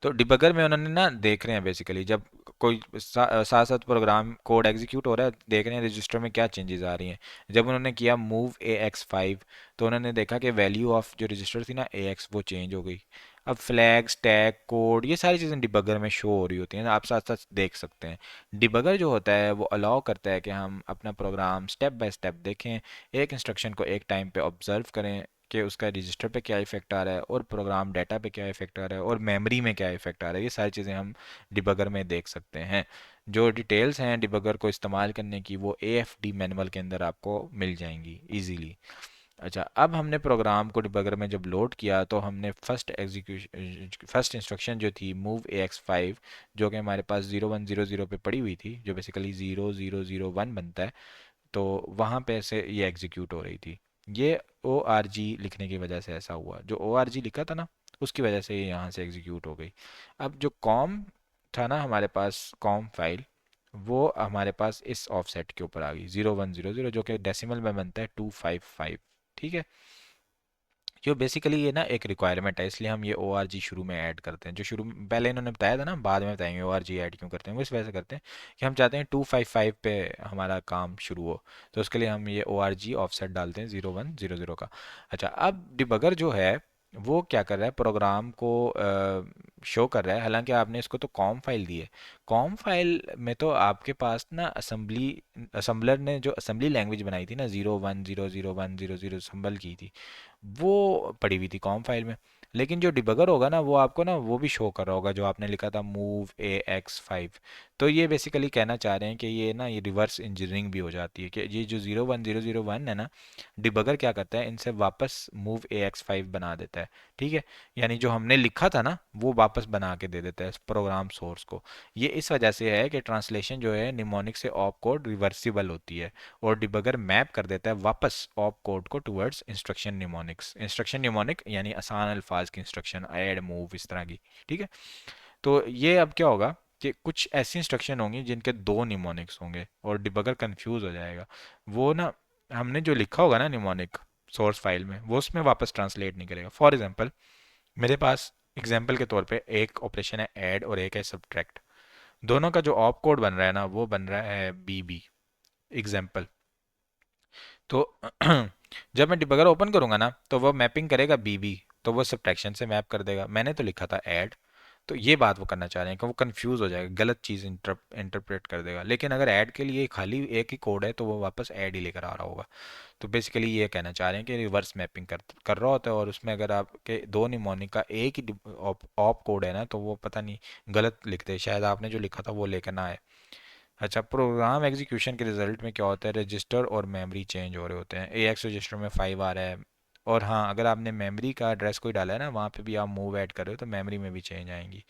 तो डिबगर में उन्होंने ना देख रहे हैं बेसिकली, जब कोई साथ साथ प्रोग्राम कोड एग्जीक्यूट हो रहा है, देख रहे हैं रजिस्टर में क्या चेंजेस आ रही हैं। जब उन्होंने किया मूव AX5, तो उन्होंने देखा कि वैल्यू ऑफ जो रजिस्टर थी ना AX, वो चेंज हो गई। अब फ्लैग्स, टैग, कोड, ये सारी चीज़ें डिबगर में शो हो रही होती हैं, आप साथ साथ देख सकते हैं। डिबगर जो होता है वो अलाउ करता है कि हम अपना प्रोग्राम स्टेप बाय स्टेप देखें, एक इंस्ट्रक्शन को एक टाइम पे ऑब्जर्व करें कि उसका रजिस्टर पे क्या इफेक्ट आ रहा है, और प्रोग्राम डाटा पे क्या इफेक्ट आ रहा है, और मेमोरी में क्या इफेक्ट आ रहा है। ये सारी चीज़ें हम डिबगर में देख सकते हैं। जो डिटेल्स हैं डिबगर को इस्तेमाल करने की, वो AFD मैनुअल के अंदर आपको मिल जाएंगी इजीली। अच्छा, अब हमने प्रोग्राम को डिबगर में जब लोड किया, तो हमने फर्स्ट इंस्ट्रक्शन जो थी मूव AX5, जो कि हमारे पास 0100 पे पड़ी हुई थी, जो बेसिकली 0001 बनता है, तो वहाँ पे से ये एग्जीक्यूट हो रही थी। ये ORG लिखने की वजह से ऐसा हुआ, जो ORG लिखा था ना उसकी वजह से ये यहाँ से एग्जीक्यूट हो गई। अब जो कॉम था ना हमारे पास, कॉम फाइल, वो हमारे पास इस ऑफसेट के ऊपर आ गई 0100, जो कि डेसिमल में बनता है 255। ठीक है, जो बेसिकली ये ना एक रिक्वायरमेंट है, इसलिए हम ये ORG शुरू में ऐड करते हैं। जो शुरू में पहले इन्होंने बताया था ना, बाद में बताएंगे ORG ऐड क्यों करते हैं, वो इस वजह से करते हैं कि हम चाहते हैं 255 पे हमारा काम शुरू हो, तो उसके लिए हम ये ORG ऑफसेट डालते हैं 0100 का। अच्छा, अब डिबगर जो है वो क्या कर रहा है, प्रोग्राम को शो कर रहा है, हालांकि आपने इसको तो कॉम फाइल दी है। कॉम फाइल में तो आपके पास ना असम्बलर ने जो असेंबली लैंग्वेज बनाई थी ना, 01001000 असम्बल की थी, वो पड़ी हुई थी कॉम फाइल में। लेकिन जो डिबगर होगा ना वो आपको ना वो भी शो कर रहा होगा जो आपने लिखा था मूव AX5। तो ये बेसिकली कहना चाह रहे हैं कि ये ना ये रिवर्स इंजीनियरिंग भी हो जाती है, कि ये जो 010001 है ना, डिबगर क्या करता है, इनसे वापस मूव AX5 बना देता है। ठीक है, यानी जो हमने लिखा था ना वो वापस बना के दे देता है प्रोग्राम सोर्स को। ये इस वजह से है कि ट्रांसलेशन जो है निमोनिक से ऑप कोड रिवर्सिबल होती है, और डिबगर मैप कर देता है वापस ऑप कोड को towards instruction mnemonics. Instruction mnemonic यानी आसान अल्फाज की इंस्ट्रक्शन, ऐड, मूव, इस तरह की। ठीक है, तो ये अब क्या होगा कि कुछ ऐसी इंस्ट्रक्शन होंगी जिनके 2 निमोनिक्स होंगे और डिबगर कंफ्यूज हो जाएगा। वो ना हमने जो लिखा होगा ना निमोनिक सोर्स फाइल में, वो उसमें वापस ट्रांसलेट नहीं करेगा। फॉर एग्जांपल, मेरे पास एग्जांपल के तौर पे एक ऑपरेशन है ऐड और एक है सब्ट्रैक्ट। दोनों का जो ऑप कोड बन रहा है ना वो बन रहा है BB एग्जाम्पल। तो जब मैं डिबगर ओपन करूंगा ना तो वो मैपिंग करेगा BB, तो वो सब्ट्रैक्शन से मैप कर देगा। मैंने तो लिखा था ऐड, तो ये बात वो करना चाह रहे हैं कि वो कंफ्यूज हो जाएगा, गलत चीज़ इंटरप्रेट कर देगा। लेकिन अगर ऐड के लिए खाली एक ही कोड है तो वो वापस ऐड ही लेकर आ रहा होगा। तो बेसिकली ये कहना चाह रहे हैं कि रिवर्स मैपिंग कर रहा होता है, और उसमें अगर आपके 2 निमोनिक का एक ही ऑप कोड है ना, तो वो पता नहीं गलत लिख दे, शायद आपने जो लिखा था वो लेकर ना आए। अच्छा, प्रोग्राम एग्जीक्यूशन के रिजल्ट में क्या होता है, रजिस्टर और मेमोरी चेंज हो रहे होते हैं। AX रजिस्टर में 5 आ रहा है, और हाँ, अगर आपने मेमोरी का एड्रेस कोई डाला है ना, वहाँ पे भी आप मूव ऐड कर रहे हो तो मेमोरी में भी चेंज आएंगी।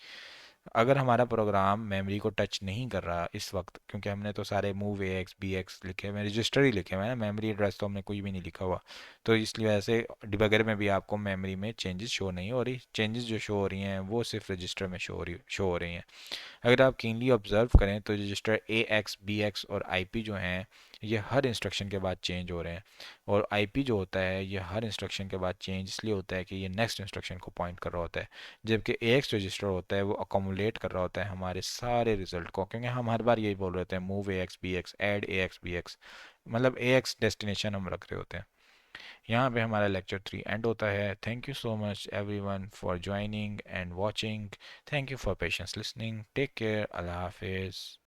अगर हमारा प्रोग्राम मेमोरी को टच नहीं कर रहा इस वक्त, क्योंकि हमने तो सारे मूव ए एक्स बी एक्स लिखे हुए हैं, रजिस्टर ही लिखे हुए हैं ना, मेमोरी एड्रेस तो हमने कोई भी नहीं लिखा हुआ, तो इसलिए वजह से डिबगर में भी आपको मेमोरी में चेंजेस शो नहीं हो रही। चेंजेस जो शो हो रही हैं वो सिर्फ रजिस्टर में शो हो रही हैं। अगर आप कीनली ऑब्जर्व करें तो रजिस्टर ए एक्स बी एक्स और आईपी जो हैं, ये हर इंस्ट्रक्शन के बाद चेंज हो रहे हैं। और आईपी जो होता है ये हर इंस्ट्रक्शन के बाद चेंज इसलिए होता है कि ये नेक्स्ट इंस्ट्रक्शन को पॉइंट कर रहा होता है। जबकि ए एक्स रजिस्टर होता है वो अकोमुलेट कर रहा होता है हमारे सारे रिजल्ट को, क्योंकि हम हर बार यही बोल रहे होते हैं मूव ए एक्स बी एक्स, एड ए एक्स बी एक्स, मतलब ए एक्स डेस्टिनेशन हम रख रहे होते हैं। यहाँ पे हमारा लेक्चर 3 एंड होता है। Thank you so much everyone for joining and watching. Thank you for patience listening. Take care. अल्लाह हाफिज़।